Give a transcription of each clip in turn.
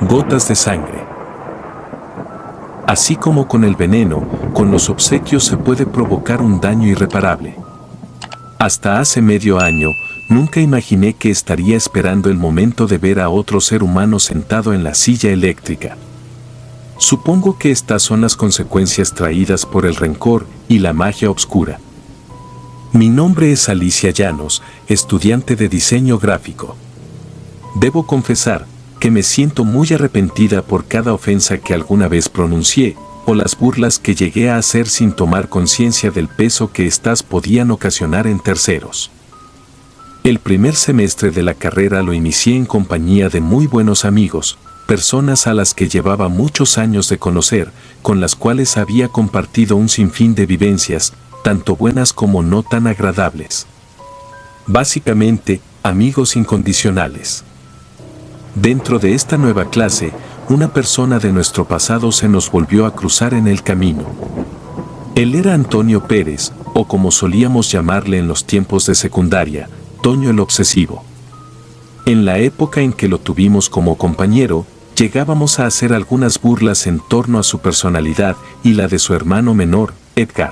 Gotas de sangre. Así como con el veneno, con los obsequios se puede provocar un daño irreparable. Hasta hace medio año, nunca imaginé que estaría esperando el momento de ver a otro ser humano sentado en la silla eléctrica. Supongo que estas son las consecuencias traídas por el rencor y la magia oscura. Mi nombre es Alicia Llanos, estudiante de diseño gráfico. Debo confesar que me siento muy arrepentida por cada ofensa que alguna vez pronuncié, o las burlas que llegué a hacer sin tomar conciencia del peso que éstas podían ocasionar en terceros. El primer semestre de la carrera lo inicié en compañía de muy buenos amigos, personas a las que llevaba muchos años de conocer, con las cuales había compartido un sinfín de vivencias, tanto buenas como no tan agradables. Básicamente, amigos incondicionales. Dentro de esta nueva clase, una persona de nuestro pasado se nos volvió a cruzar en el camino. Él era Antonio Pérez, o como solíamos llamarle en los tiempos de secundaria, Toño el Obsesivo. En la época en que lo tuvimos como compañero, llegábamos a hacer algunas burlas en torno a su personalidad y la de su hermano menor, Edgar.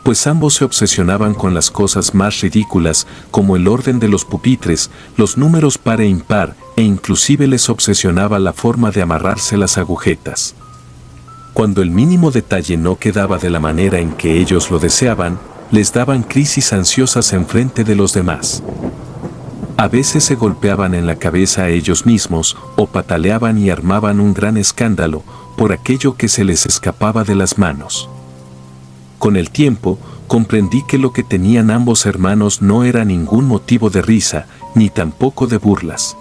Pues ambos se obsesionaban con las cosas más ridículas, como el orden de los pupitres, los números par e impar, e inclusive les obsesionaba la forma de amarrarse las agujetas. Cuando el mínimo detalle no quedaba de la manera en que ellos lo deseaban, les daban crisis ansiosas en frente de los demás. A veces se golpeaban en la cabeza a ellos mismos, o pataleaban y armaban un gran escándalo, por aquello que se les escapaba de las manos. Con el tiempo, comprendí que lo que tenían ambos hermanos no era ningún motivo de risa, ni tampoco de burlas.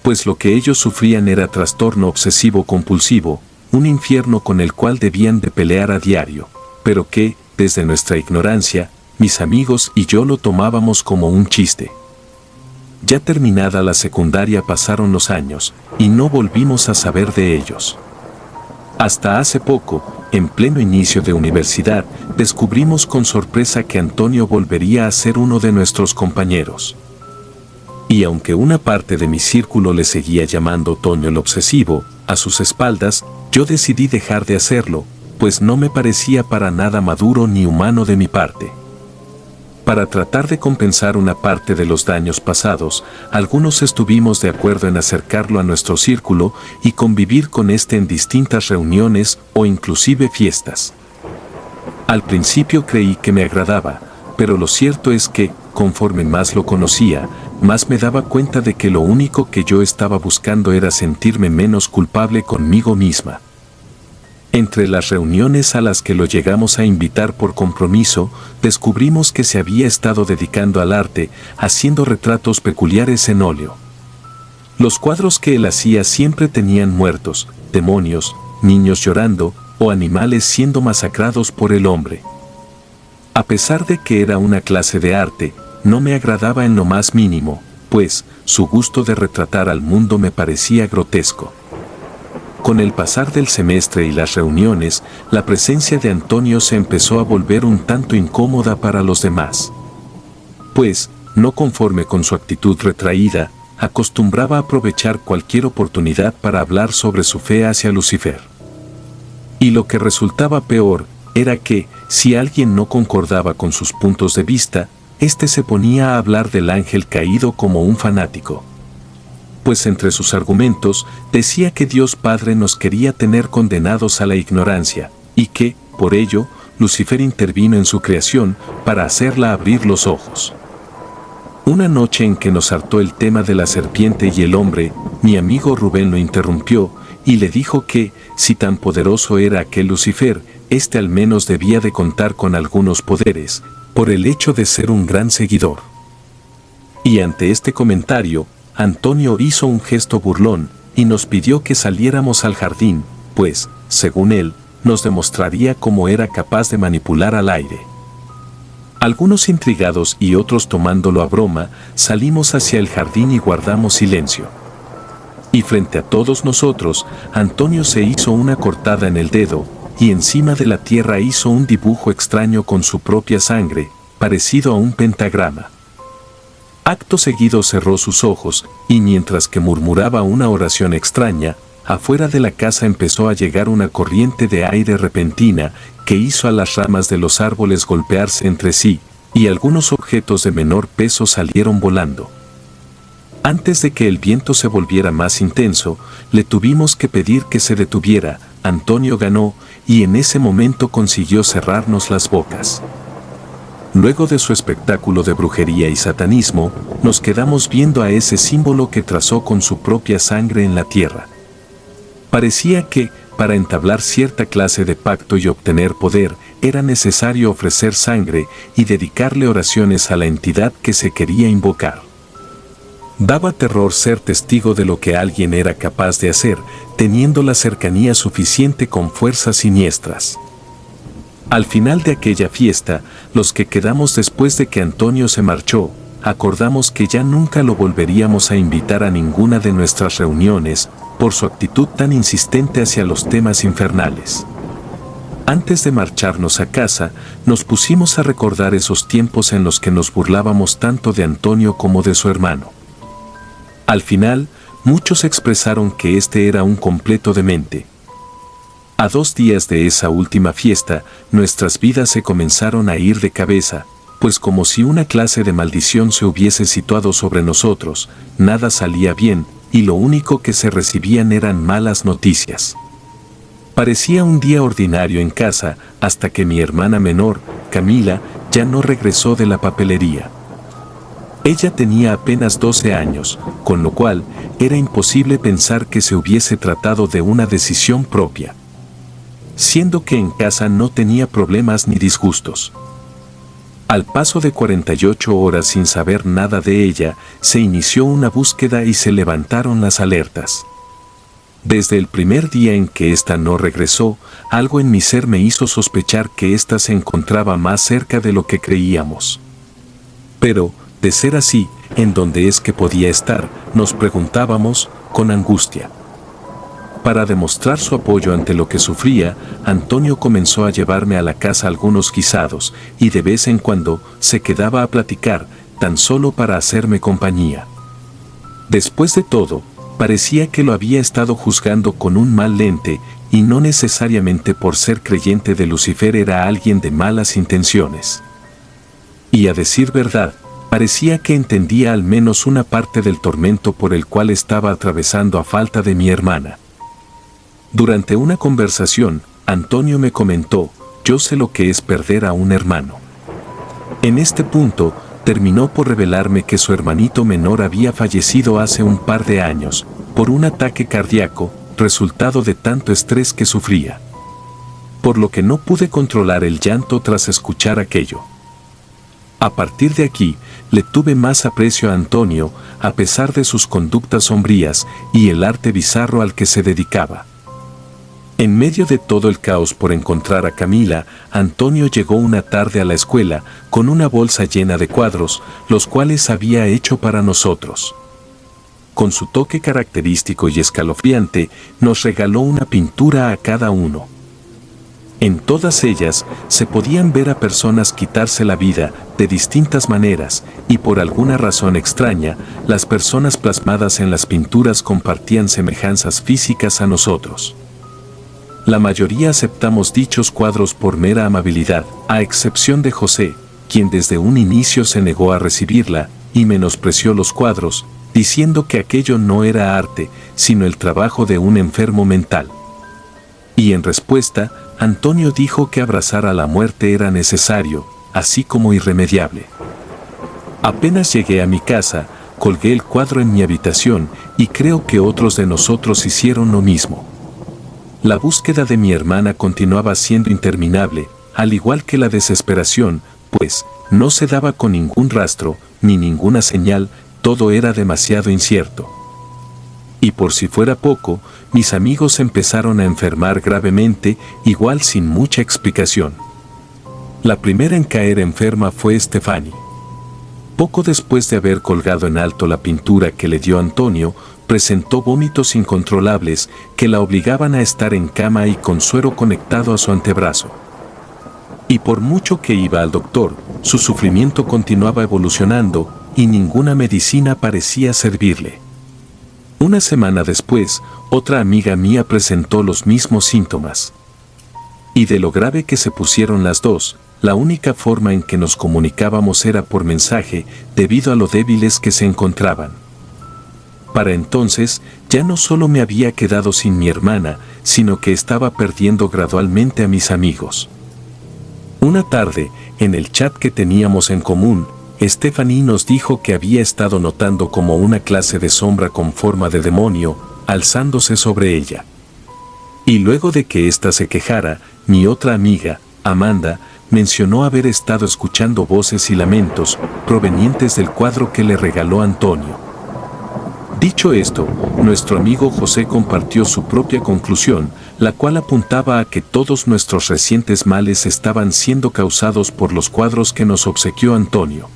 Pues lo que ellos sufrían era trastorno obsesivo-compulsivo, un infierno con el cual debían de pelear a diario, pero que, desde nuestra ignorancia, mis amigos y yo lo tomábamos como un chiste. Ya terminada la secundaria pasaron los años, y no volvimos a saber de ellos. Hasta hace poco, en pleno inicio de universidad, descubrimos con sorpresa que Antonio volvería a ser uno de nuestros compañeros. Y aunque una parte de mi círculo le seguía llamando Toño el Obsesivo, a sus espaldas, yo decidí dejar de hacerlo, pues no me parecía para nada maduro ni humano de mi parte. Para tratar de compensar una parte de los daños pasados, algunos estuvimos de acuerdo en acercarlo a nuestro círculo y convivir con éste en distintas reuniones o inclusive fiestas. Al principio creí que me agradaba, pero lo cierto es que, conforme más lo conocía, más me daba cuenta de que lo único que yo estaba buscando era sentirme menos culpable conmigo misma. Entre las reuniones a las que lo llegamos a invitar por compromiso, descubrimos que se había estado dedicando al arte, haciendo retratos peculiares en óleo. Los cuadros que él hacía siempre tenían muertos, demonios, niños llorando, o animales siendo masacrados por el hombre. A pesar de que era una clase de arte, no me agradaba en lo más mínimo, pues su gusto de retratar al mundo me parecía grotesco. Con el pasar del semestre y las reuniones, la presencia de Antonio se empezó a volver un tanto incómoda para los demás. Pues, no conforme con su actitud retraída, acostumbraba a aprovechar cualquier oportunidad para hablar sobre su fe hacia Lucifer. Y lo que resultaba peor, era que, si alguien no concordaba con sus puntos de vista, éste se ponía a hablar del ángel caído como un fanático. Pues entre sus argumentos, decía que Dios Padre nos quería tener condenados a la ignorancia, y que, por ello, Lucifer intervino en su creación para hacerla abrir los ojos. Una noche en que nos hartó el tema de la serpiente y el hombre, mi amigo Rubén lo interrumpió, y le dijo que, si tan poderoso era aquel Lucifer, éste al menos debía de contar con algunos poderes, por el hecho de ser un gran seguidor. Y ante este comentario, Antonio hizo un gesto burlón, y nos pidió que saliéramos al jardín, pues, según él, nos demostraría cómo era capaz de manipular al aire. Algunos intrigados y otros tomándolo a broma, salimos hacia el jardín y guardamos silencio. Y frente a todos nosotros, Antonio se hizo una cortada en el dedo, y encima de la tierra hizo un dibujo extraño con su propia sangre, parecido a un pentagrama. Acto seguido cerró sus ojos, y mientras que murmuraba una oración extraña, afuera de la casa empezó a llegar una corriente de aire repentina que hizo a las ramas de los árboles golpearse entre sí, y algunos objetos de menor peso salieron volando. Antes de que el viento se volviera más intenso, le tuvimos que pedir que se detuviera. Antonio ganó, y en ese momento consiguió cerrarnos las bocas. Luego de su espectáculo de brujería y satanismo, nos quedamos viendo a ese símbolo que trazó con su propia sangre en la tierra. Parecía que, para entablar cierta clase de pacto y obtener poder, era necesario ofrecer sangre y dedicarle oraciones a la entidad que se quería invocar. Daba terror ser testigo de lo que alguien era capaz de hacer, teniendo la cercanía suficiente con fuerzas siniestras. Al final de aquella fiesta, los que quedamos después de que Antonio se marchó, acordamos que ya nunca lo volveríamos a invitar a ninguna de nuestras reuniones, por su actitud tan insistente hacia los temas infernales. Antes de marcharnos a casa, nos pusimos a recordar esos tiempos en los que nos burlábamos tanto de Antonio como de su hermano. Al final, muchos expresaron que este era un completo demente. A 2 días de esa última fiesta, nuestras vidas se comenzaron a ir de cabeza, pues como si una clase de maldición se hubiese situado sobre nosotros, nada salía bien, y lo único que se recibían eran malas noticias. Parecía un día ordinario en casa, hasta que mi hermana menor, Camila, ya no regresó de la papelería. Ella tenía apenas 12 años, con lo cual, era imposible pensar que se hubiese tratado de una decisión propia. Siendo que en casa no tenía problemas ni disgustos. Al paso de 48 horas sin saber nada de ella, se inició una búsqueda y se levantaron las alertas. Desde el primer día en que ésta no regresó, algo en mi ser me hizo sospechar que ésta se encontraba más cerca de lo que creíamos. Pero, de ser así, ¿en dónde es que podía estar?, nos preguntábamos, con angustia. Para demostrar su apoyo ante lo que sufría, Antonio comenzó a llevarme a la casa algunos guisados, y de vez en cuando se quedaba a platicar, tan solo para hacerme compañía. Después de todo, parecía que lo había estado juzgando con un mal lente, y no necesariamente por ser creyente de Lucifer era alguien de malas intenciones. Y a decir verdad, parecía que entendía al menos una parte del tormento por el cual estaba atravesando a falta de mi hermana. Durante una conversación, Antonio me comentó, yo sé lo que es perder a un hermano. En este punto, terminó por revelarme que su hermanito menor había fallecido hace un par de años, por un ataque cardíaco, resultado de tanto estrés que sufría. Por lo que no pude controlar el llanto tras escuchar aquello. A partir de aquí, le tuve más aprecio a Antonio, a pesar de sus conductas sombrías y el arte bizarro al que se dedicaba. En medio de todo el caos por encontrar a Camila, Antonio llegó una tarde a la escuela con una bolsa llena de cuadros, los cuales había hecho para nosotros. Con su toque característico y escalofriante, nos regaló una pintura a cada uno. En todas ellas se podían ver a personas quitarse la vida de distintas maneras, y por alguna razón extraña, las personas plasmadas en las pinturas compartían semejanzas físicas a nosotros. La mayoría aceptamos dichos cuadros por mera amabilidad, a excepción de José, quien desde un inicio se negó a recibirla y menospreció los cuadros, diciendo que aquello no era arte, sino el trabajo de un enfermo mental. Y en respuesta, Antonio dijo que abrazar a la muerte era necesario, así como irremediable. Apenas llegué a mi casa, colgué el cuadro en mi habitación y creo que otros de nosotros hicieron lo mismo. La búsqueda de mi hermana continuaba siendo interminable, al igual que la desesperación, pues no se daba con ningún rastro, ni ninguna señal, todo era demasiado incierto. Y por si fuera poco, mis amigos empezaron a enfermar gravemente, igual sin mucha explicación. La primera en caer enferma fue Stephanie. Poco después de haber colgado en alto la pintura que le dio Antonio, presentó vómitos incontrolables que la obligaban a estar en cama y con suero conectado a su antebrazo. Y por mucho que iba al doctor, su sufrimiento continuaba evolucionando, y ninguna medicina parecía servirle. Una semana después, otra amiga mía presentó los mismos síntomas. Y de lo grave que se pusieron las dos, la única forma en que nos comunicábamos era por mensaje, debido a lo débiles que se encontraban. Para entonces, ya no solo me había quedado sin mi hermana, sino que estaba perdiendo gradualmente a mis amigos. Una tarde, en el chat que teníamos en común, Stephanie nos dijo que había estado notando como una clase de sombra con forma de demonio, alzándose sobre ella. Y luego de que ésta se quejara, mi otra amiga, Amanda, mencionó haber estado escuchando voces y lamentos provenientes del cuadro que le regaló Antonio. Dicho esto, nuestro amigo José compartió su propia conclusión, la cual apuntaba a que todos nuestros recientes males estaban siendo causados por los cuadros que nos obsequió Antonio.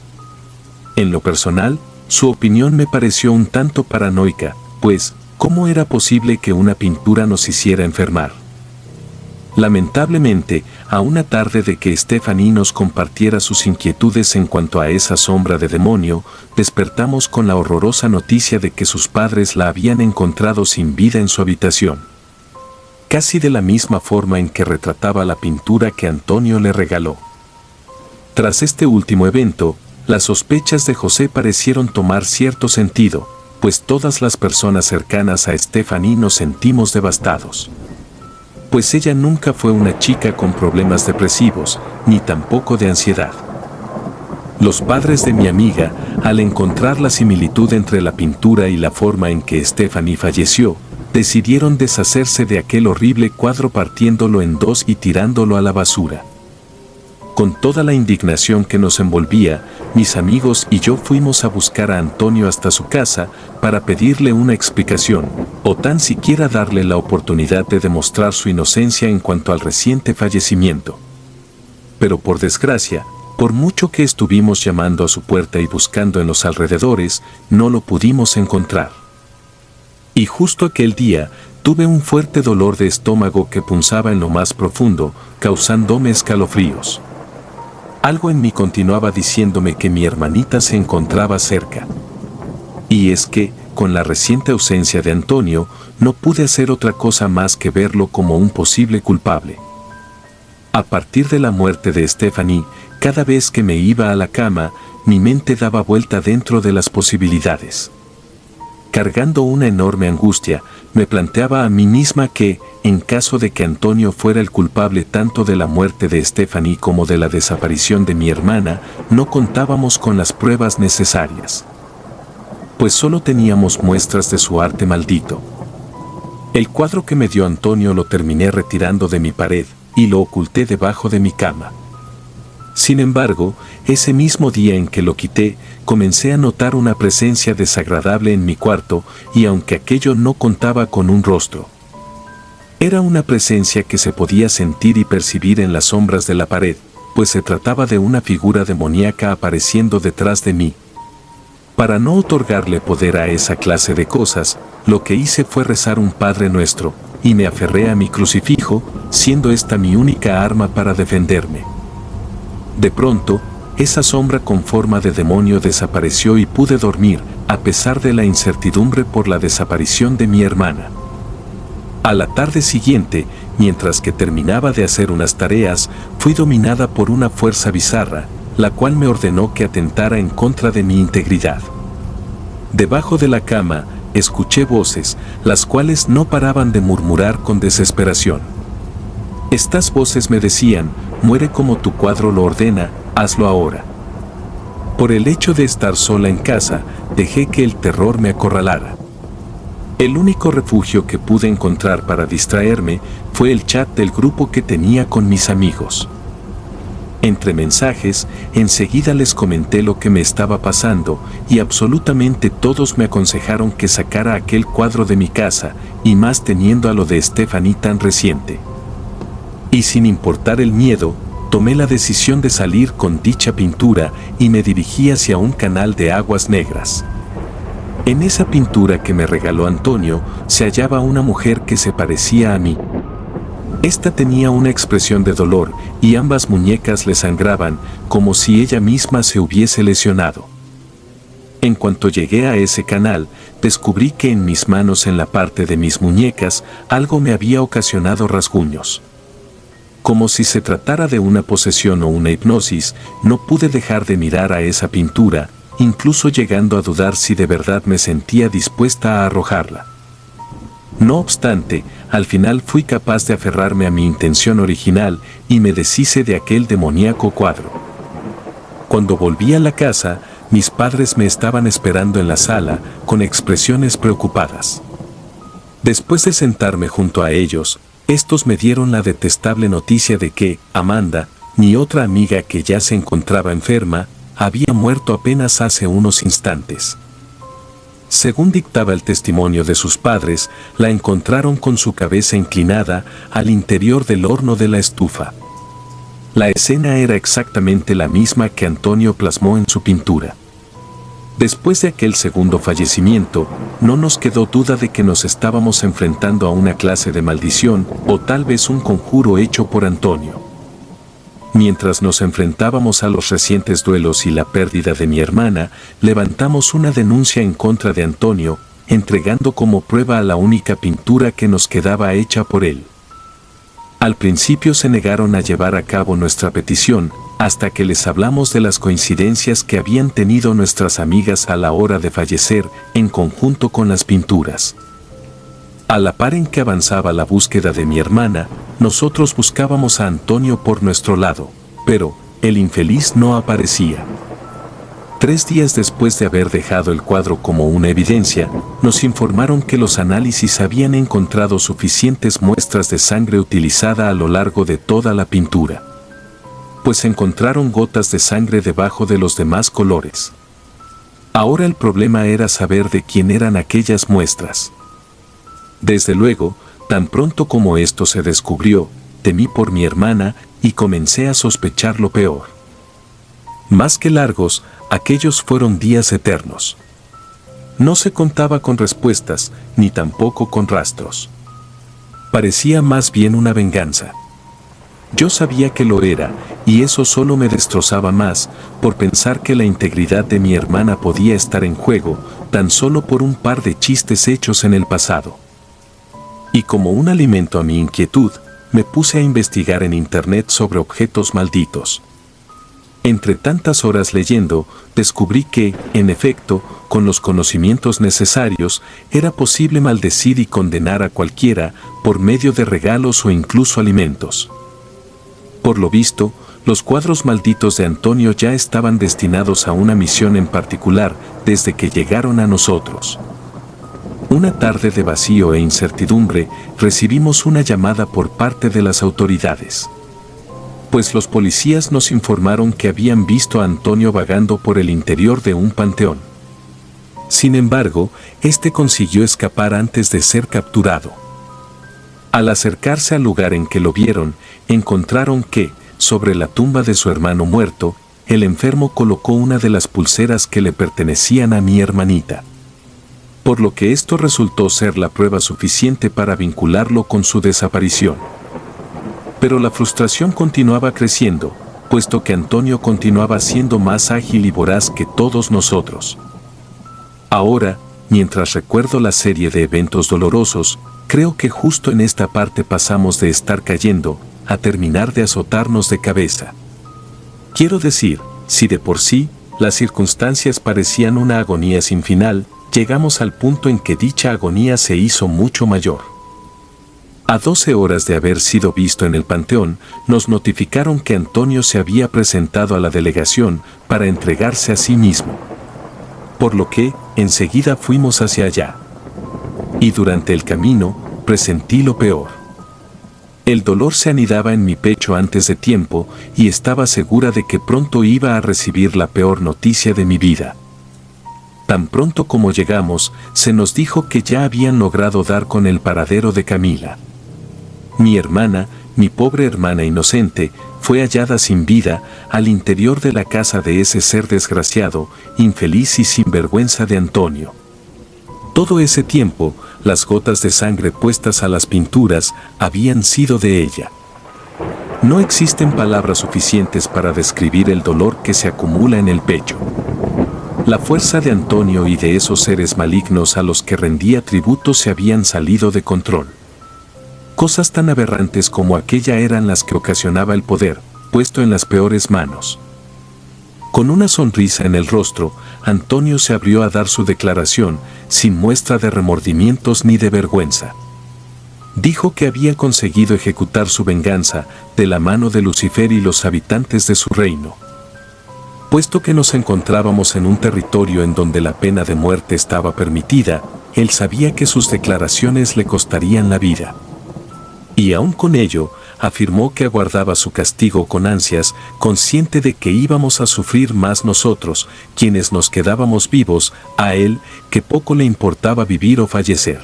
En lo personal, su opinión me pareció un tanto paranoica, pues, ¿cómo era posible que una pintura nos hiciera enfermar? Lamentablemente, a una tarde de que Stephanie nos compartiera sus inquietudes en cuanto a esa sombra de demonio, despertamos con la horrorosa noticia de que sus padres la habían encontrado sin vida en su habitación. Casi de la misma forma en que retrataba la pintura que Antonio le regaló. Tras este último evento, las sospechas de José parecieron tomar cierto sentido, pues todas las personas cercanas a Stephanie nos sentimos devastados. Pues ella nunca fue una chica con problemas depresivos, ni tampoco de ansiedad. Los padres de mi amiga, al encontrar la similitud entre la pintura y la forma en que Stephanie falleció, decidieron deshacerse de aquel horrible cuadro partiéndolo en dos y tirándolo a la basura. Con toda la indignación que nos envolvía, mis amigos y yo fuimos a buscar a Antonio hasta su casa para pedirle una explicación, o tan siquiera darle la oportunidad de demostrar su inocencia en cuanto al reciente fallecimiento. Pero por desgracia, por mucho que estuvimos llamando a su puerta y buscando en los alrededores, no lo pudimos encontrar. Y justo aquel día, tuve un fuerte dolor de estómago que punzaba en lo más profundo, causándome escalofríos. Algo en mí continuaba diciéndome que mi hermanita se encontraba cerca. Y es que, con la reciente ausencia de Antonio, no pude hacer otra cosa más que verlo como un posible culpable. A partir de la muerte de Stephanie, cada vez que me iba a la cama, mi mente daba vuelta dentro de las posibilidades. Cargando una enorme angustia, me planteaba a mí misma que, en caso de que Antonio fuera el culpable tanto de la muerte de Stephanie como de la desaparición de mi hermana, no contábamos con las pruebas necesarias. Pues solo teníamos muestras de su arte maldito. El cuadro que me dio Antonio lo terminé retirando de mi pared y lo oculté debajo de mi cama. Sin embargo, ese mismo día en que lo quité, comencé a notar una presencia desagradable en mi cuarto, y aunque aquello no contaba con un rostro, era una presencia que se podía sentir y percibir en las sombras de la pared, pues se trataba de una figura demoníaca apareciendo detrás de mí. Para no otorgarle poder a esa clase de cosas, lo que hice fue rezar un Padre Nuestro, y me aferré a mi crucifijo, siendo esta mi única arma para defenderme. De pronto, esa sombra con forma de demonio desapareció y pude dormir, a pesar de la incertidumbre por la desaparición de mi hermana. A la tarde siguiente, mientras que terminaba de hacer unas tareas, fui dominada por una fuerza bizarra, la cual me ordenó que atentara en contra de mi integridad. Debajo de la cama, escuché voces, las cuales no paraban de murmurar con desesperación. Estas voces me decían: muere como tu cuadro lo ordena, hazlo ahora. Por el hecho de estar sola en casa, dejé que el terror me acorralara. El único refugio que pude encontrar para distraerme fue el chat del grupo que tenía con mis amigos. Entre mensajes, enseguida les comenté lo que me estaba pasando, y absolutamente todos me aconsejaron que sacara aquel cuadro de mi casa, y más teniendo a lo de Stephanie tan reciente. Y sin importar el miedo, tomé la decisión de salir con dicha pintura y me dirigí hacia un canal de aguas negras. En esa pintura que me regaló Antonio, se hallaba una mujer que se parecía a mí. Esta tenía una expresión de dolor y ambas muñecas le sangraban como si ella misma se hubiese lesionado. En cuanto llegué a ese canal, descubrí que en mis manos, en la parte de mis muñecas, algo me había ocasionado rasguños. Como si se tratara de una posesión o una hipnosis, no pude dejar de mirar a esa pintura, incluso llegando a dudar si de verdad me sentía dispuesta a arrojarla. No obstante, al final fui capaz de aferrarme a mi intención original y me deshice de aquel demoníaco cuadro. Cuando volví a la casa, mis padres me estaban esperando en la sala, con expresiones preocupadas. Después de sentarme junto a ellos, estos me dieron la detestable noticia de que Amanda, mi otra amiga que ya se encontraba enferma, había muerto apenas hace unos instantes. Según dictaba el testimonio de sus padres, la encontraron con su cabeza inclinada al interior del horno de la estufa. La escena era exactamente la misma que Antonio plasmó en su pintura. Después de aquel segundo fallecimiento, no nos quedó duda de que nos estábamos enfrentando a una clase de maldición o tal vez un conjuro hecho por Antonio. Mientras nos enfrentábamos a los recientes duelos y la pérdida de mi hermana, levantamos una denuncia en contra de Antonio, entregando como prueba a la única pintura que nos quedaba hecha por él. Al principio se negaron a llevar a cabo nuestra petición, hasta que les hablamos de las coincidencias que habían tenido nuestras amigas a la hora de fallecer, en conjunto con las pinturas. A la par en que avanzaba la búsqueda de mi hermana, nosotros buscábamos a Antonio por nuestro lado, pero el infeliz no aparecía. 3 días después de haber dejado el cuadro como una evidencia, nos informaron que los análisis habían encontrado suficientes muestras de sangre utilizada a lo largo de toda la pintura. Pues encontraron gotas de sangre debajo de los demás colores. Ahora el problema era saber de quién eran aquellas muestras. Desde luego, tan pronto como esto se descubrió, temí por mi hermana y comencé a sospechar lo peor. Más que largos, aquellos fueron días eternos. No se contaba con respuestas, ni tampoco con rastros. Parecía más bien una venganza. Yo sabía que lo era, y eso solo me destrozaba más, por pensar que la integridad de mi hermana podía estar en juego, tan solo por un par de chistes hechos en el pasado. Y como un alimento a mi inquietud, me puse a investigar en internet sobre objetos malditos. Entre tantas horas leyendo, descubrí que, en efecto, con los conocimientos necesarios, era posible maldecir y condenar a cualquiera por medio de regalos o incluso alimentos. Por lo visto, los cuadros malditos de Antonio ya estaban destinados a una misión en particular desde que llegaron a nosotros. Una tarde de vacío e incertidumbre, recibimos una llamada por parte de las autoridades. Pues los policías nos informaron que habían visto a Antonio vagando por el interior de un panteón. Sin embargo, este consiguió escapar antes de ser capturado. Al acercarse al lugar en que lo vieron, encontraron que, sobre la tumba de su hermano muerto, el enfermo colocó una de las pulseras que le pertenecían a mi hermanita. Por lo que esto resultó ser la prueba suficiente para vincularlo con su desaparición. Pero la frustración continuaba creciendo, puesto que Antonio continuaba siendo más ágil y voraz que todos nosotros. Ahora, mientras recuerdo la serie de eventos dolorosos, creo que justo en esta parte pasamos de estar cayendo, a terminar de azotarnos de cabeza. Quiero decir, si de por sí, las circunstancias parecían una agonía sin final, llegamos al punto en que dicha agonía se hizo mucho mayor. A 12 horas de haber sido visto en el panteón, nos notificaron que Antonio se había presentado a la delegación para entregarse a sí mismo. Por lo que, enseguida fuimos hacia allá. Y durante el camino, presentí lo peor. El dolor se anidaba en mi pecho antes de tiempo y estaba segura de que pronto iba a recibir la peor noticia de mi vida. Tan pronto como llegamos, se nos dijo que ya habían logrado dar con el paradero de Camila. Mi hermana, mi pobre hermana inocente, fue hallada sin vida al interior de la casa de ese ser desgraciado, infeliz y sinvergüenza de Antonio. Todo ese tiempo, las gotas de sangre puestas a las pinturas habían sido de ella. No existen palabras suficientes para describir el dolor que se acumula en el pecho. La fuerza de Antonio y de esos seres malignos a los que rendía tributo se habían salido de control. Cosas tan aberrantes como aquella eran las que ocasionaba el poder, puesto en las peores manos. Con una sonrisa en el rostro, Antonio se abrió a dar su declaración, sin muestra de remordimientos ni de vergüenza. Dijo que había conseguido ejecutar su venganza de la mano de Lucifer y los habitantes de su reino. Puesto que nos encontrábamos en un territorio en donde la pena de muerte estaba permitida, él sabía que sus declaraciones le costarían la vida. Y aún con ello, afirmó que aguardaba su castigo con ansias, consciente de que íbamos a sufrir más nosotros, quienes nos quedábamos vivos, a él, que poco le importaba vivir o fallecer.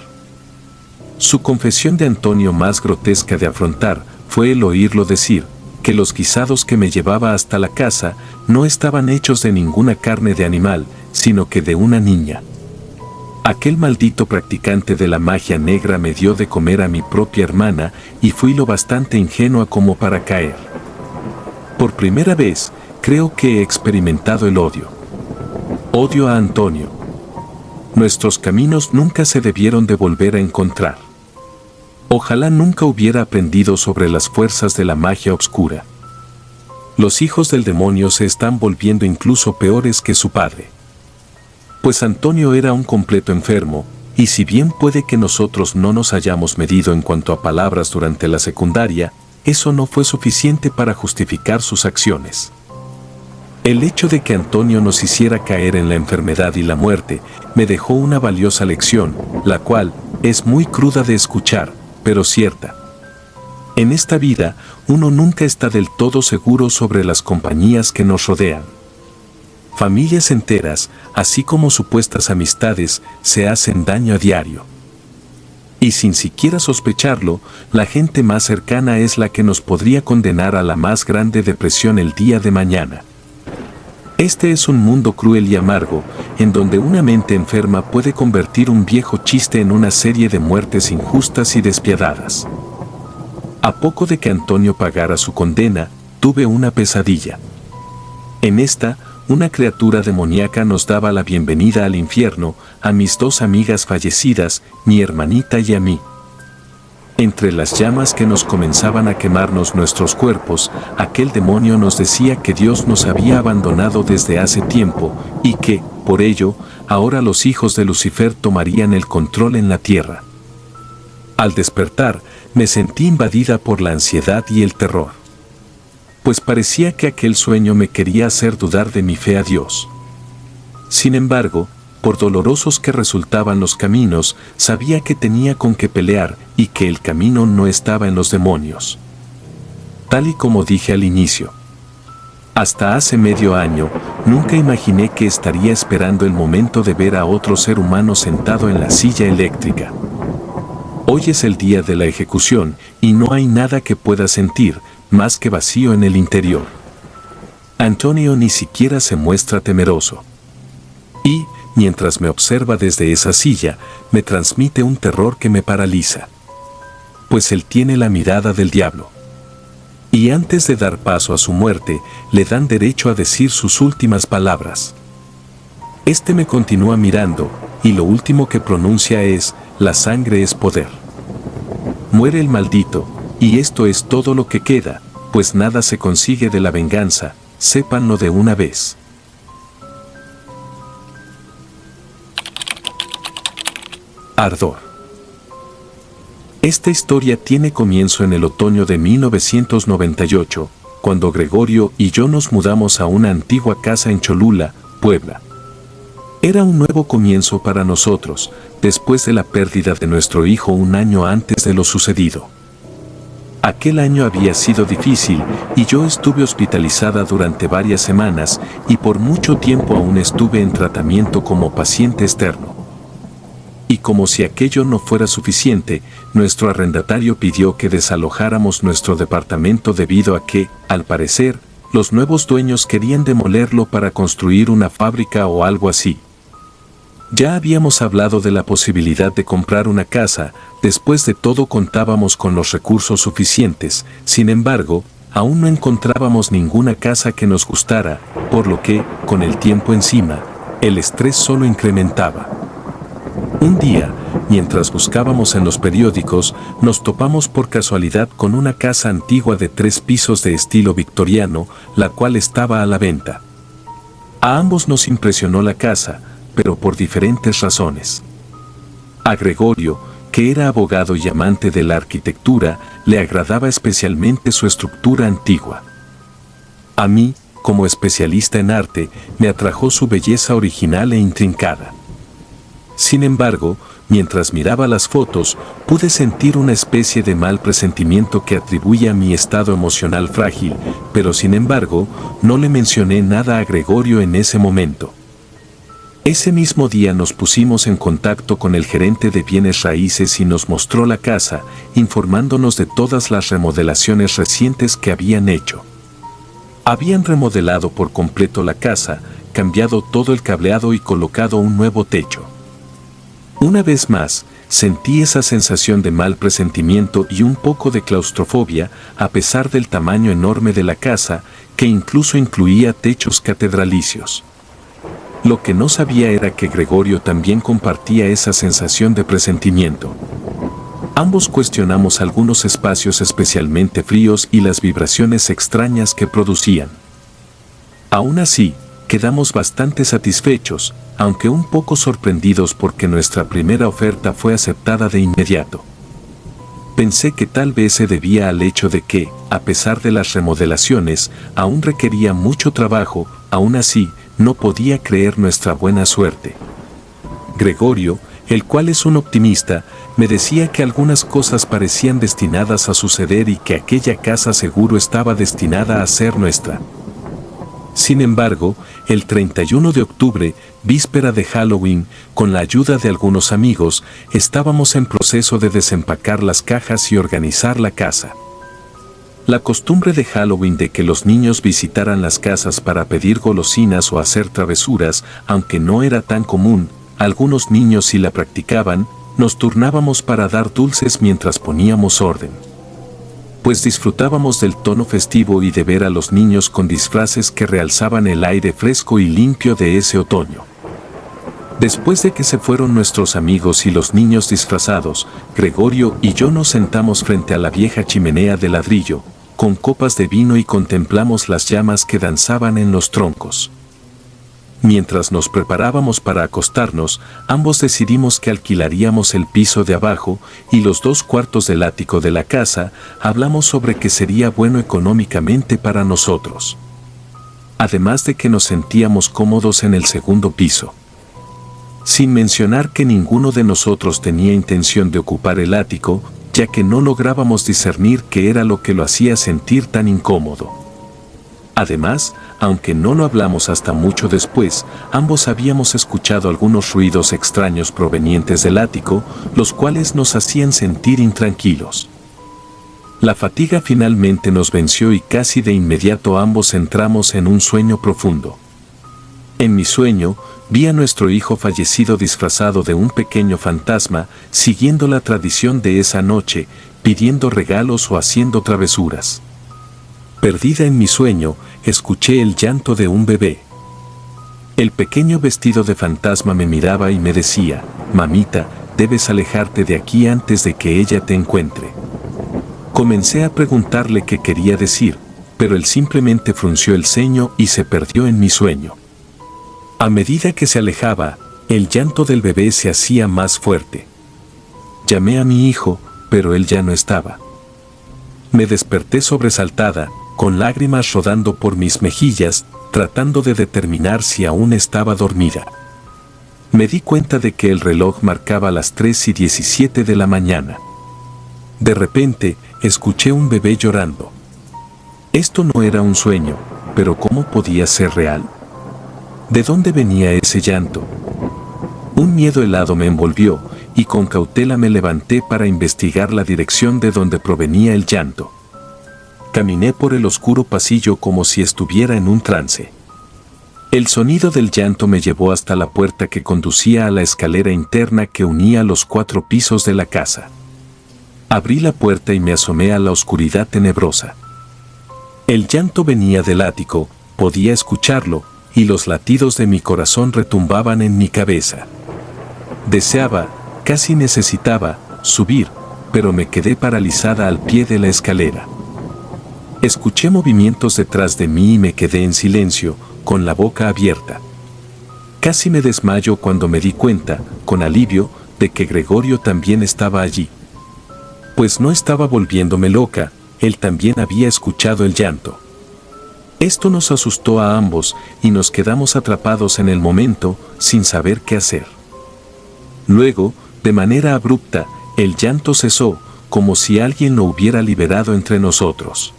Su confesión de Antonio más grotesca de afrontar fue el oírlo decir que los guisados que me llevaba hasta la casa no estaban hechos de ninguna carne de animal, sino que de una niña. Aquel maldito practicante de la magia negra me dio de comer a mi propia hermana y fui lo bastante ingenua como para caer. Por primera vez, creo que he experimentado el odio. Odio a Antonio. Nuestros caminos nunca se debieron de volver a encontrar. Ojalá nunca hubiera aprendido sobre las fuerzas de la magia oscura. Los hijos del demonio se están volviendo incluso peores que su padre. Pues Antonio era un completo enfermo, y si bien puede que nosotros no nos hayamos medido en cuanto a palabras durante la secundaria, eso no fue suficiente para justificar sus acciones. El hecho de que Antonio nos hiciera caer en la enfermedad y la muerte me dejó una valiosa lección, la cual es muy cruda de escuchar, pero cierta. En esta vida, uno nunca está del todo seguro sobre las compañías que nos rodean. Familias enteras, así como supuestas amistades, se hacen daño a diario. Y sin siquiera sospecharlo, la gente más cercana es la que nos podría condenar a la más grande depresión el día de mañana. Este es un mundo cruel y amargo, en donde una mente enferma puede convertir un viejo chiste en una serie de muertes injustas y despiadadas. A poco de que Antonio pagara su condena, tuve una pesadilla. En esta, una criatura demoníaca nos daba la bienvenida al infierno, a mis dos amigas fallecidas, mi hermanita y a mí. Entre las llamas que nos comenzaban a quemarnos nuestros cuerpos, aquel demonio nos decía que Dios nos había abandonado desde hace tiempo, y que, por ello, ahora los hijos de Lucifer tomarían el control en la tierra. Al despertar, me sentí invadida por la ansiedad y el terror. Pues parecía que aquel sueño me quería hacer dudar de mi fe a Dios. Sin embargo, por dolorosos que resultaban los caminos, sabía que tenía con qué pelear y que el camino no estaba en los demonios. Tal y como dije al inicio. Hasta hace medio año, nunca imaginé que estaría esperando el momento de ver a otro ser humano sentado en la silla eléctrica. Hoy es el día de la ejecución y no hay nada que pueda sentir, más que vacío en el interior. Antonio ni siquiera se muestra temeroso. Y, mientras me observa desde esa silla, me transmite un terror que me paraliza. Pues él tiene la mirada del diablo. Y antes de dar paso a su muerte, le dan derecho a decir sus últimas palabras. Este me continúa mirando, y lo último que pronuncia es, la sangre es poder. Muere el maldito, y esto es todo lo que queda, pues nada se consigue de la venganza, sépanlo de una vez. Ardor. Esta historia tiene comienzo en el otoño de 1998, cuando Gregorio y yo nos mudamos a una antigua casa en Cholula, Puebla. Era un nuevo comienzo para nosotros, después de la pérdida de nuestro hijo un año antes de lo sucedido. Aquel año había sido difícil y yo estuve hospitalizada durante varias semanas y por mucho tiempo aún estuve en tratamiento como paciente externo. Y como si aquello no fuera suficiente, nuestro arrendatario pidió que desalojáramos nuestro departamento debido a que, al parecer, los nuevos dueños querían demolerlo para construir una fábrica o algo así. Ya habíamos hablado de la posibilidad de comprar una casa, después de todo contábamos con los recursos suficientes, sin embargo, aún no encontrábamos ninguna casa que nos gustara, por lo que, con el tiempo encima, El estrés solo incrementaba. Un día, mientras buscábamos en los periódicos, nos topamos por casualidad con una casa antigua de 3 pisos de estilo victoriano, la cual estaba a la venta. A ambos nos impresionó la casa, pero por diferentes razones. A Gregorio, que era abogado y amante de la arquitectura, le agradaba especialmente su estructura antigua. A mí, como especialista en arte, me atrajo su belleza original e intrincada. Sin embargo, mientras miraba las fotos, pude sentir una especie de mal presentimiento que atribuye a mi estado emocional frágil, pero sin embargo, no le mencioné nada a Gregorio en ese momento. Ese mismo día nos pusimos en contacto con el gerente de bienes raíces y nos mostró la casa, informándonos de todas las remodelaciones recientes que habían hecho. Habían remodelado por completo la casa, cambiado todo el cableado y colocado un nuevo techo. Una vez más, sentí esa sensación de mal presentimiento y un poco de claustrofobia, a pesar del tamaño enorme de la casa, que incluso incluía techos catedralicios. Lo que no sabía era que Gregorio también compartía esa sensación de presentimiento. Ambos cuestionamos algunos espacios especialmente fríos y las vibraciones extrañas que producían. Aún así, quedamos bastante satisfechos, aunque un poco sorprendidos porque nuestra primera oferta fue aceptada de inmediato. Pensé que tal vez se debía al hecho de que, a pesar de las remodelaciones, aún requería mucho trabajo. Aún así, no podía creer nuestra buena suerte. Gregorio, el cual es un optimista, me decía que algunas cosas parecían destinadas a suceder y que aquella casa seguro estaba destinada a ser nuestra. Sin embargo, el 31 de octubre, víspera de Halloween, con la ayuda de algunos amigos, estábamos en proceso de desempacar las cajas y organizar la casa. La costumbre de Halloween de que los niños visitaran las casas para pedir golosinas o hacer travesuras, aunque no era tan común, algunos niños sí la practicaban, nos turnábamos para dar dulces mientras poníamos orden. Pues disfrutábamos del tono festivo y de ver a los niños con disfraces que realzaban el aire fresco y limpio de ese otoño. Después de que se fueron nuestros amigos y los niños disfrazados, Gregorio y yo nos sentamos frente a la vieja chimenea de ladrillo, con copas de vino y contemplamos las llamas que danzaban en los troncos. Mientras nos preparábamos para acostarnos, ambos decidimos que alquilaríamos el piso de abajo y los 2 cuartos del ático de la casa. Hablamos sobre que sería bueno económicamente para nosotros. Además de que nos sentíamos cómodos en el segundo piso. Sin mencionar que ninguno de nosotros tenía intención de ocupar el ático, ya que no lográbamos discernir qué era lo que lo hacía sentir tan incómodo. Además, aunque no lo hablamos hasta mucho después, ambos habíamos escuchado algunos ruidos extraños provenientes del ático, los cuales nos hacían sentir intranquilos. La fatiga finalmente nos venció y casi de inmediato ambos entramos en un sueño profundo. En mi sueño, vi a nuestro hijo fallecido disfrazado de un pequeño fantasma, siguiendo la tradición de esa noche, pidiendo regalos o haciendo travesuras. Perdida en mi sueño, escuché el llanto de un bebé. El pequeño vestido de fantasma me miraba y me decía: «Mamita, debes alejarte de aquí antes de que ella te encuentre». Comencé a preguntarle qué quería decir, pero él simplemente frunció el ceño y se perdió en mi sueño. A medida que se alejaba, el llanto del bebé se hacía más fuerte. Llamé a mi hijo, pero él ya no estaba. Me desperté sobresaltada, con lágrimas rodando por mis mejillas, tratando de determinar si aún estaba dormida. Me di cuenta de que el reloj marcaba las 3:17 de la mañana. De repente, escuché un bebé llorando. Esto no era un sueño, pero ¿cómo podía ser real? ¿De dónde venía ese llanto? Un miedo helado me envolvió, y con cautela me levanté para investigar la dirección de donde provenía el llanto. Caminé por el oscuro pasillo como si estuviera en un trance. El sonido del llanto me llevó hasta la puerta que conducía a la escalera interna que unía los 4 pisos de la casa. Abrí la puerta y me asomé a la oscuridad tenebrosa. El llanto venía del ático, podía escucharlo, y los latidos de mi corazón retumbaban en mi cabeza. Deseaba, casi necesitaba, subir, pero me quedé paralizada al pie de la escalera. Escuché movimientos detrás de mí y me quedé en silencio, con la boca abierta. Casi me desmayo cuando me di cuenta, con alivio, de que Gregorio también estaba allí. Pues no estaba volviéndome loca, él también había escuchado el llanto. Esto nos asustó a ambos y nos quedamos atrapados en el momento, sin saber qué hacer. Luego, de manera abrupta, el llanto cesó, como si alguien lo hubiera liberado entre nosotros.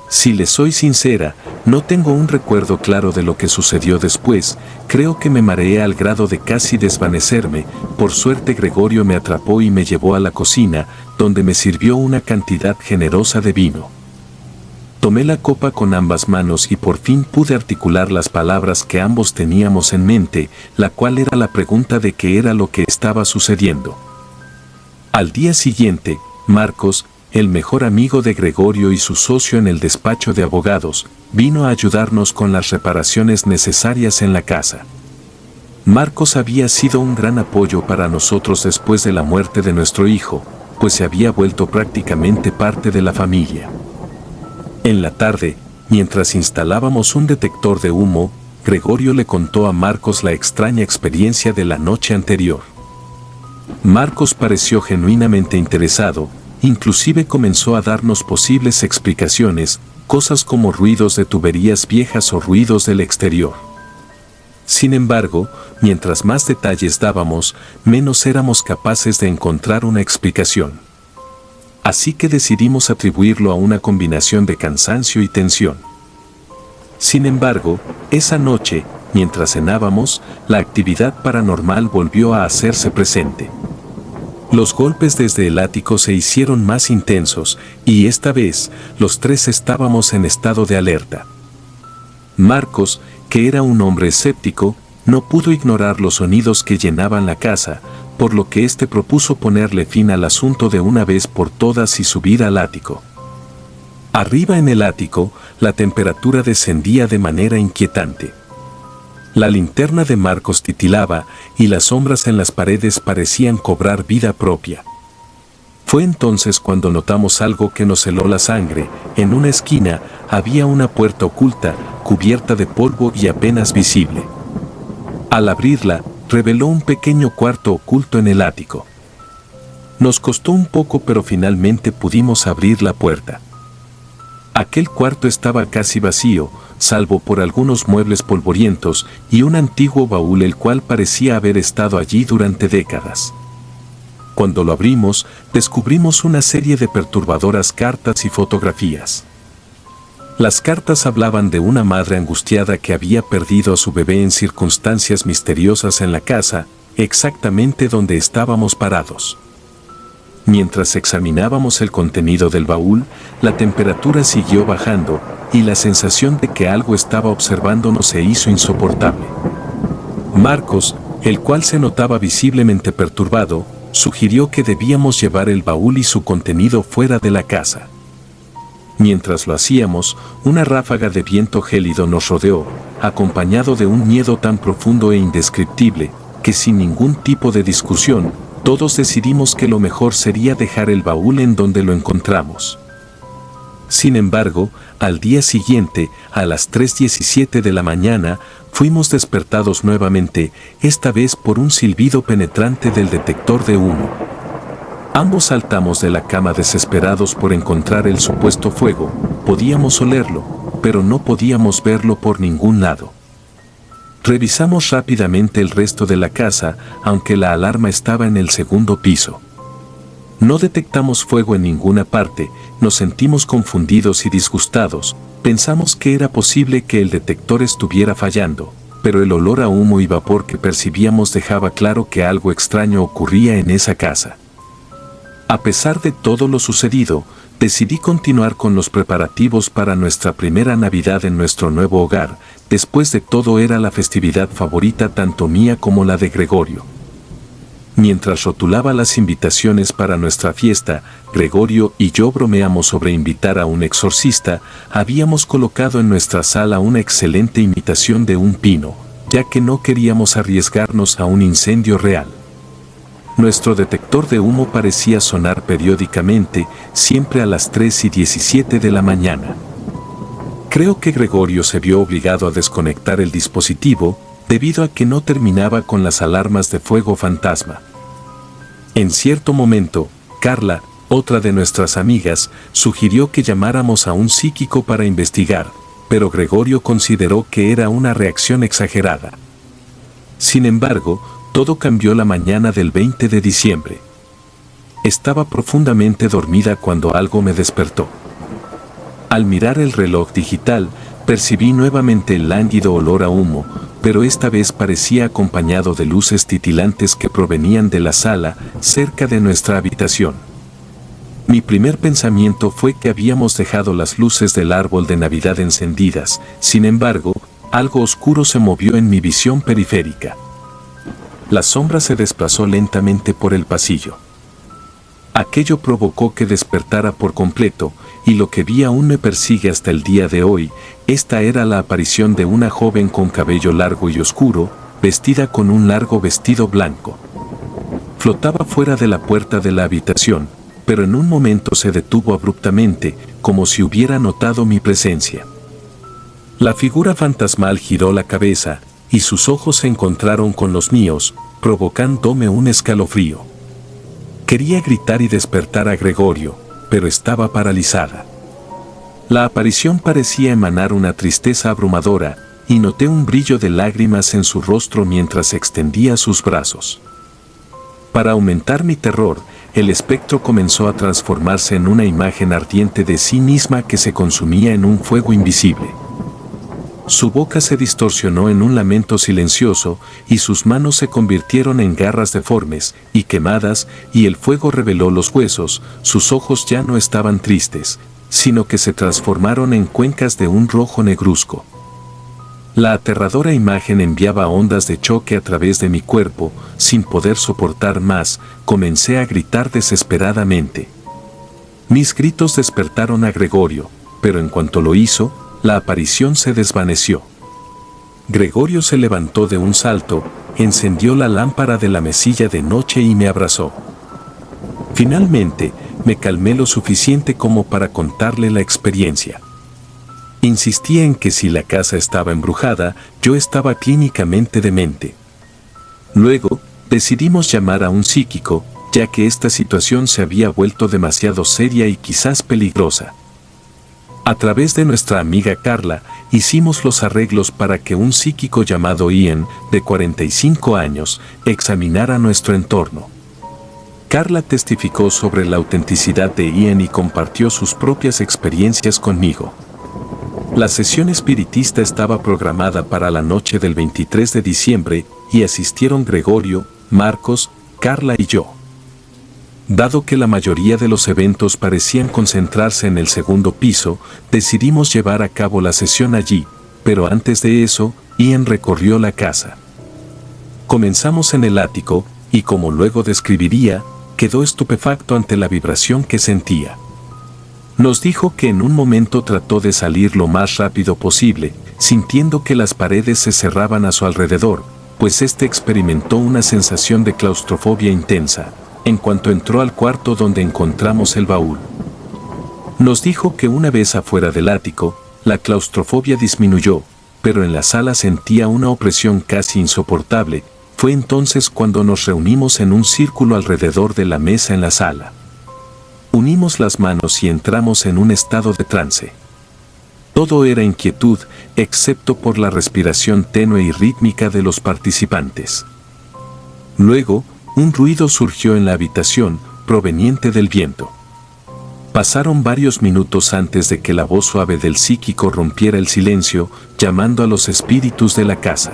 Si les soy sincera, no tengo un recuerdo claro de lo que sucedió después, creo que me mareé al grado de casi desvanecerme. Por suerte Gregorio me atrapó y me llevó a la cocina, donde me sirvió una cantidad generosa de vino. Tomé la copa con ambas manos y por fin pude articular las palabras que ambos teníamos en mente, la cual era la pregunta de qué era lo que estaba sucediendo. Al día siguiente, Marcos, el mejor amigo de Gregorio y su socio en el despacho de abogados, vino a ayudarnos con las reparaciones necesarias en la casa. Marcos había sido un gran apoyo para nosotros después de la muerte de nuestro hijo, pues se había vuelto prácticamente parte de la familia. En la tarde, mientras instalábamos un detector de humo, Gregorio le contó a Marcos la extraña experiencia de la noche anterior. Marcos pareció genuinamente interesado, inclusive comenzó a darnos posibles explicaciones, cosas como ruidos de tuberías viejas o ruidos del exterior. Sin embargo, mientras más detalles dábamos, menos éramos capaces de encontrar una explicación. Así que decidimos atribuirlo a una combinación de cansancio y tensión. Sin embargo, esa noche, mientras cenábamos, la actividad paranormal volvió a hacerse presente. Los golpes desde el ático se hicieron más intensos, y esta vez, los tres estábamos en estado de alerta. Marcos, que era un hombre escéptico, no pudo ignorar los sonidos que llenaban la casa, por lo que éste propuso ponerle fin al asunto de una vez por todas y subir al ático. Arriba en el ático, la temperatura descendía de manera inquietante. La linterna de Marcos titilaba y las sombras en las paredes parecían cobrar vida propia. Fue entonces cuando notamos algo que nos heló la sangre. En una esquina había una puerta oculta, cubierta de polvo y apenas visible. Al abrirla, reveló un pequeño cuarto oculto en el ático. Nos costó un poco, pero finalmente pudimos abrir la puerta. Aquel cuarto estaba casi vacío, salvo por algunos muebles polvorientos y un antiguo baúl el cual parecía haber estado allí durante décadas. Cuando lo abrimos, descubrimos una serie de perturbadoras cartas y fotografías. Las cartas hablaban de una madre angustiada que había perdido a su bebé en circunstancias misteriosas en la casa, exactamente donde estábamos parados. Mientras examinábamos el contenido del baúl, la temperatura siguió bajando, y la sensación de que algo estaba observándonos se hizo insoportable. Marcos, el cual se notaba visiblemente perturbado, sugirió que debíamos llevar el baúl y su contenido fuera de la casa. Mientras lo hacíamos, una ráfaga de viento gélido nos rodeó, acompañado de un miedo tan profundo e indescriptible, que sin ningún tipo de discusión, todos decidimos que lo mejor sería dejar el baúl en donde lo encontramos. Sin embargo, al día siguiente, a las 3:17 de la mañana, fuimos despertados nuevamente, esta vez por un silbido penetrante del detector de humo. Ambos saltamos de la cama desesperados por encontrar el supuesto fuego. Podíamos olerlo, pero no podíamos verlo por ningún lado. Revisamos rápidamente el resto de la casa, aunque la alarma estaba en el segundo piso. No detectamos fuego en ninguna parte, nos sentimos confundidos y disgustados, pensamos que era posible que el detector estuviera fallando, pero el olor a humo y vapor que percibíamos dejaba claro que algo extraño ocurría en esa casa. A pesar de todo lo sucedido, decidí continuar con los preparativos para nuestra primera Navidad en nuestro nuevo hogar. Después de todo era la festividad favorita tanto mía como la de Gregorio. Mientras rotulaba las invitaciones para nuestra fiesta, Gregorio y yo bromeamos sobre invitar a un exorcista. Habíamos colocado en nuestra sala una excelente imitación de un pino, ya que no queríamos arriesgarnos a un incendio real. Nuestro detector de humo parecía sonar periódicamente, siempre a las 3:17 de la mañana. Creo que Gregorio se vio obligado a desconectar el dispositivo, debido a que no terminaba con las alarmas de fuego fantasma. En cierto momento, Carla, otra de nuestras amigas, sugirió que llamáramos a un psíquico para investigar, pero Gregorio consideró que era una reacción exagerada. Sin embargo, todo cambió la mañana del 20 de diciembre. Estaba profundamente dormida cuando algo me despertó. Al mirar el reloj digital, percibí nuevamente el lánguido olor a humo, pero esta vez parecía acompañado de luces titilantes que provenían de la sala, cerca de nuestra habitación. Mi primer pensamiento fue que habíamos dejado las luces del árbol de Navidad encendidas. Sin embargo, algo oscuro se movió en mi visión periférica. La sombra se desplazó lentamente por el pasillo. Aquello provocó que despertara por completo, y lo que vi aún me persigue hasta el día de hoy. Esta era la aparición de una joven con cabello largo y oscuro, vestida con un largo vestido blanco. Flotaba fuera de la puerta de la habitación, pero en un momento se detuvo abruptamente, como si hubiera notado mi presencia. La figura fantasmal giró la cabeza, y sus ojos se encontraron con los míos, provocándome un escalofrío. Quería gritar y despertar a Gregorio, pero estaba paralizada. La aparición parecía emanar una tristeza abrumadora, y noté un brillo de lágrimas en su rostro mientras extendía sus brazos. Para aumentar mi terror, el espectro comenzó a transformarse en una imagen ardiente de sí misma que se consumía en un fuego invisible. Su boca se distorsionó en un lamento silencioso, y sus manos se convirtieron en garras deformes y quemadas, y el fuego reveló los huesos. Sus ojos ya no estaban tristes, sino que se transformaron en cuencas de un rojo negruzco. La aterradora imagen enviaba ondas de choque a través de mi cuerpo. Sin poder soportar más, comencé a gritar desesperadamente. Mis gritos despertaron a Gregorio, pero en cuanto lo hizo, la aparición se desvaneció. Gregorio se levantó de un salto, encendió la lámpara de la mesilla de noche y me abrazó. Finalmente, me calmé lo suficiente como para contarle la experiencia. Insistía en que si la casa estaba embrujada, yo estaba clínicamente demente. Luego, decidimos llamar a un psíquico, ya que esta situación se había vuelto demasiado seria y quizás peligrosa. A través de nuestra amiga Carla, hicimos los arreglos para que un psíquico llamado Ian, de 45 años, examinara nuestro entorno. Carla testificó sobre la autenticidad de Ian y compartió sus propias experiencias conmigo. La sesión espiritista estaba programada para la noche del 23 de diciembre y asistieron Gregorio, Marcos, Carla y yo. Dado que la mayoría de los eventos parecían concentrarse en el segundo piso, decidimos llevar a cabo la sesión allí, pero antes de eso, Ian recorrió la casa. Comenzamos en el ático, y como luego describiría, quedó estupefacto ante la vibración que sentía. Nos dijo que en un momento trató de salir lo más rápido posible, sintiendo que las paredes se cerraban a su alrededor, pues experimentó una sensación de claustrofobia intensa en cuanto entró al cuarto donde encontramos el baúl. Nos dijo que una vez afuera del ático, la claustrofobia disminuyó, pero en la sala sentía una opresión casi insoportable. Fue entonces cuando nos reunimos en un círculo alrededor de la mesa en la sala. Unimos las manos y entramos en un estado de trance. Todo era inquietud, excepto por la respiración tenue y rítmica de los participantes. Luego, un ruido surgió en la habitación, proveniente del viento. Pasaron varios minutos antes de que la voz suave del psíquico rompiera el silencio, llamando a los espíritus de la casa.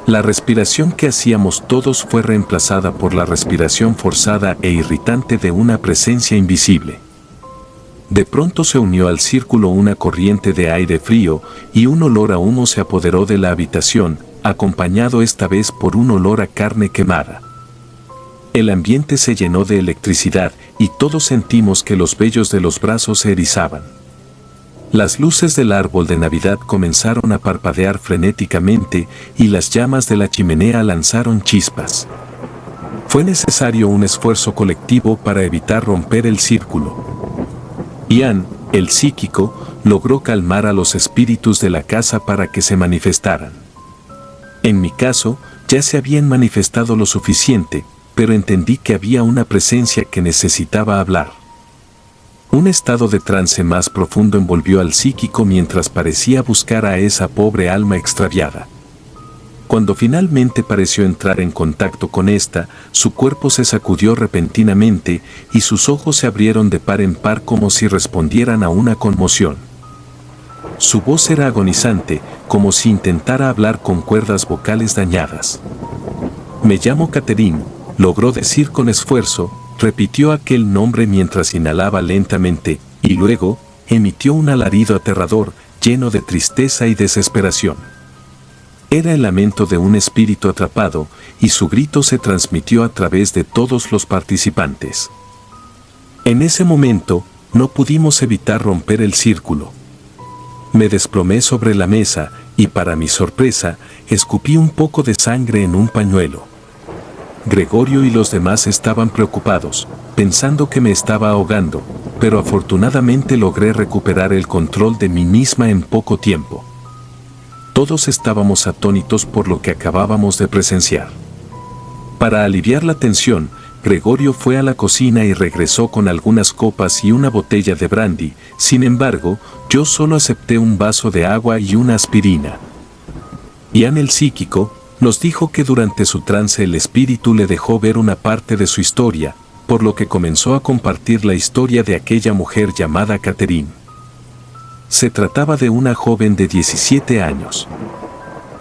La respiración que hacíamos todos fue reemplazada por la respiración forzada e irritante de una presencia invisible. De pronto se unió al círculo una corriente de aire frío, y un olor a humo se apoderó de la habitación, acompañado esta vez por un olor a carne quemada. El ambiente se llenó de electricidad y todos sentimos que los vellos de los brazos se erizaban. Las luces del árbol de Navidad comenzaron a parpadear frenéticamente y las llamas de la chimenea lanzaron chispas. Fue necesario un esfuerzo colectivo para evitar romper el círculo. Ian, el psíquico, logró calmar a los espíritus de la casa para que se manifestaran. En mi caso, ya se habían manifestado lo suficiente, pero entendí que había una presencia que necesitaba hablar. Un estado de trance más profundo envolvió al psíquico mientras parecía buscar a esa pobre alma extraviada. Cuando finalmente pareció entrar en contacto con esta, su cuerpo se sacudió repentinamente y sus ojos se abrieron de par en par como si respondieran a una conmoción. Su voz era agonizante, como si intentara hablar con cuerdas vocales dañadas. «Me llamo Catherine», logró decir con esfuerzo, repitió aquel nombre mientras inhalaba lentamente, y luego, emitió un alarido aterrador, lleno de tristeza y desesperación. Era el lamento de un espíritu atrapado, y su grito se transmitió a través de todos los participantes. En ese momento, no pudimos evitar romper el círculo. Me desplomé sobre la mesa, y para mi sorpresa, escupí un poco de sangre en un pañuelo. Gregorio y los demás estaban preocupados, pensando que me estaba ahogando, pero afortunadamente logré recuperar el control de mí misma en poco tiempo. Todos estábamos atónitos por lo que acabábamos de presenciar. Para aliviar la tensión, Gregorio fue a la cocina y regresó con algunas copas y una botella de brandy. Sin embargo, yo solo acepté un vaso de agua y una aspirina. Ian el psíquico nos dijo que durante su trance el espíritu le dejó ver una parte de su historia, por lo que comenzó a compartir la historia de aquella mujer llamada Catherine. Se trataba de una joven de 17 años.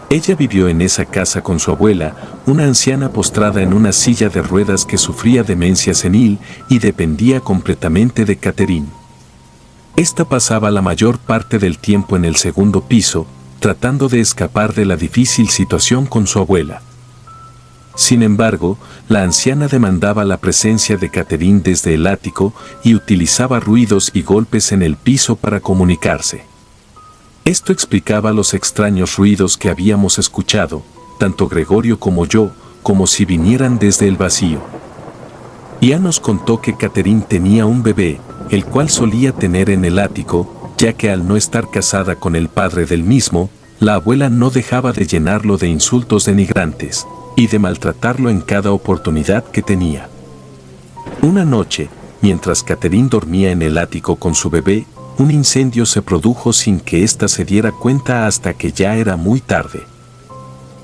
Ella vivió en esa casa con su abuela, una anciana postrada en una silla de ruedas que sufría demencia senil y dependía completamente de Catherine. Esta pasaba la mayor parte del tiempo en el segundo piso, tratando de escapar de la difícil situación con su abuela. Sin embargo, la anciana demandaba la presencia de Catherine desde el ático y utilizaba ruidos y golpes en el piso para comunicarse. Esto explicaba los extraños ruidos que habíamos escuchado, tanto Gregorio como yo, como si vinieran desde el vacío. Ian nos contó que Catherine tenía un bebé, el cual solía tener en el ático, ya que al no estar casada con el padre del mismo, la abuela no dejaba de llenarlo de insultos denigrantes y de maltratarlo en cada oportunidad que tenía. Una noche, mientras Catherine dormía en el ático con su bebé, un incendio se produjo sin que ésta se diera cuenta hasta que ya era muy tarde.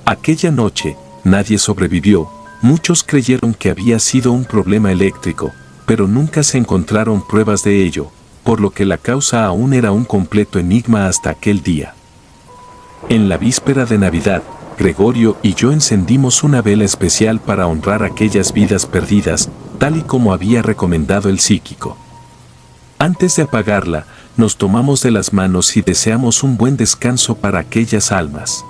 Aquella noche, nadie sobrevivió, muchos creyeron que había sido un problema eléctrico, pero nunca se encontraron pruebas de ello, por lo que la causa aún era un completo enigma hasta aquel día. En la víspera de Navidad, Gregorio y yo encendimos una vela especial para honrar aquellas vidas perdidas, tal y como había recomendado el psíquico. Antes de apagarla, nos tomamos de las manos y deseamos un buen descanso para aquellas almas.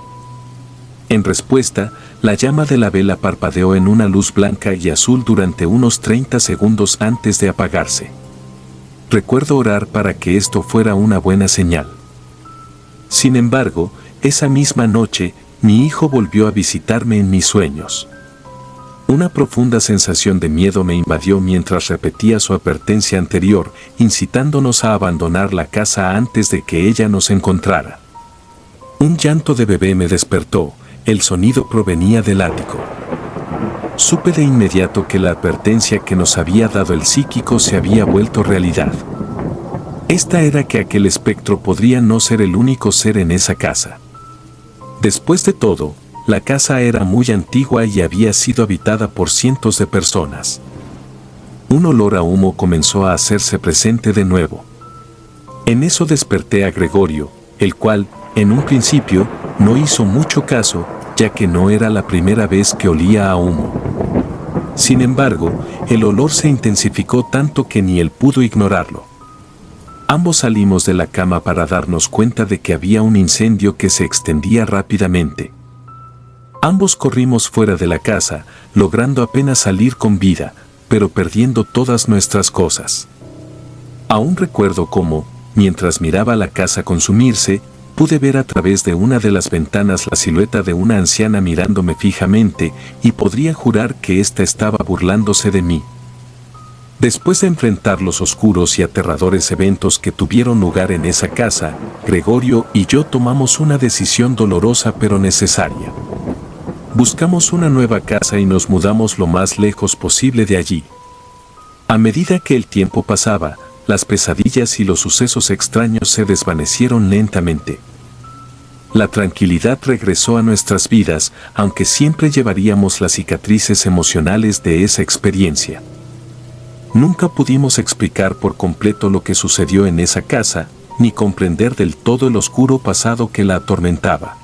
En respuesta, la llama de la vela parpadeó en una luz blanca y azul durante unos 30 segundos antes de apagarse. Recuerdo orar para que esto fuera una buena señal. Sin embargo, esa misma noche, mi hijo volvió a visitarme en mis sueños. Una profunda sensación de miedo me invadió mientras repetía su advertencia anterior, incitándonos a abandonar la casa antes de que ella nos encontrara. Un llanto de bebé me despertó, el sonido provenía del ático. Supe de inmediato que la advertencia que nos había dado el psíquico se había vuelto realidad. Esta era que aquel espectro podría no ser el único ser en esa casa. Después de todo, la casa era muy antigua y había sido habitada por cientos de personas. Un olor a humo comenzó a hacerse presente de nuevo. En eso desperté a Gregorio, el cual, en un principio, no hizo mucho caso, ya que no era la primera vez que olía a humo. Sin embargo, el olor se intensificó tanto que ni él pudo ignorarlo. Ambos salimos de la cama para darnos cuenta de que había un incendio que se extendía rápidamente. Ambos corrimos fuera de la casa, logrando apenas salir con vida, pero perdiendo todas nuestras cosas. Aún recuerdo cómo, mientras miraba la casa consumirse, pude ver a través de una de las ventanas la silueta de una anciana mirándome fijamente, y podría jurar que ésta estaba burlándose de mí. Después de enfrentar los oscuros y aterradores eventos que tuvieron lugar en esa casa, Gregorio y yo tomamos una decisión dolorosa pero necesaria. Buscamos una nueva casa y nos mudamos lo más lejos posible de allí. A medida que el tiempo pasaba, las pesadillas y los sucesos extraños se desvanecieron lentamente. La tranquilidad regresó a nuestras vidas, aunque siempre llevaríamos las cicatrices emocionales de esa experiencia. Nunca pudimos explicar por completo lo que sucedió en esa casa, ni comprender del todo el oscuro pasado que la atormentaba.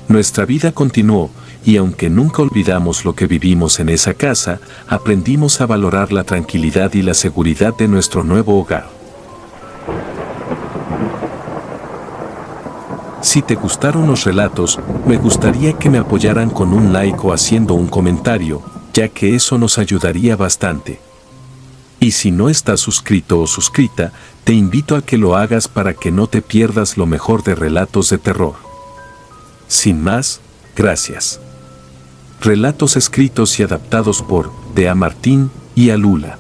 Nuestra vida continuó, y aunque nunca olvidamos lo que vivimos en esa casa, aprendimos a valorar la tranquilidad y la seguridad de nuestro nuevo hogar. Si te gustaron los relatos, me gustaría que me apoyaran con un like o haciendo un comentario, ya que eso nos ayudaría bastante. Y si no estás suscrito o suscrita, te invito a que lo hagas para que no te pierdas lo mejor de Relatos de Terror. Sin más, gracias. Relatos escritos y adaptados por Dea Martín y Alula.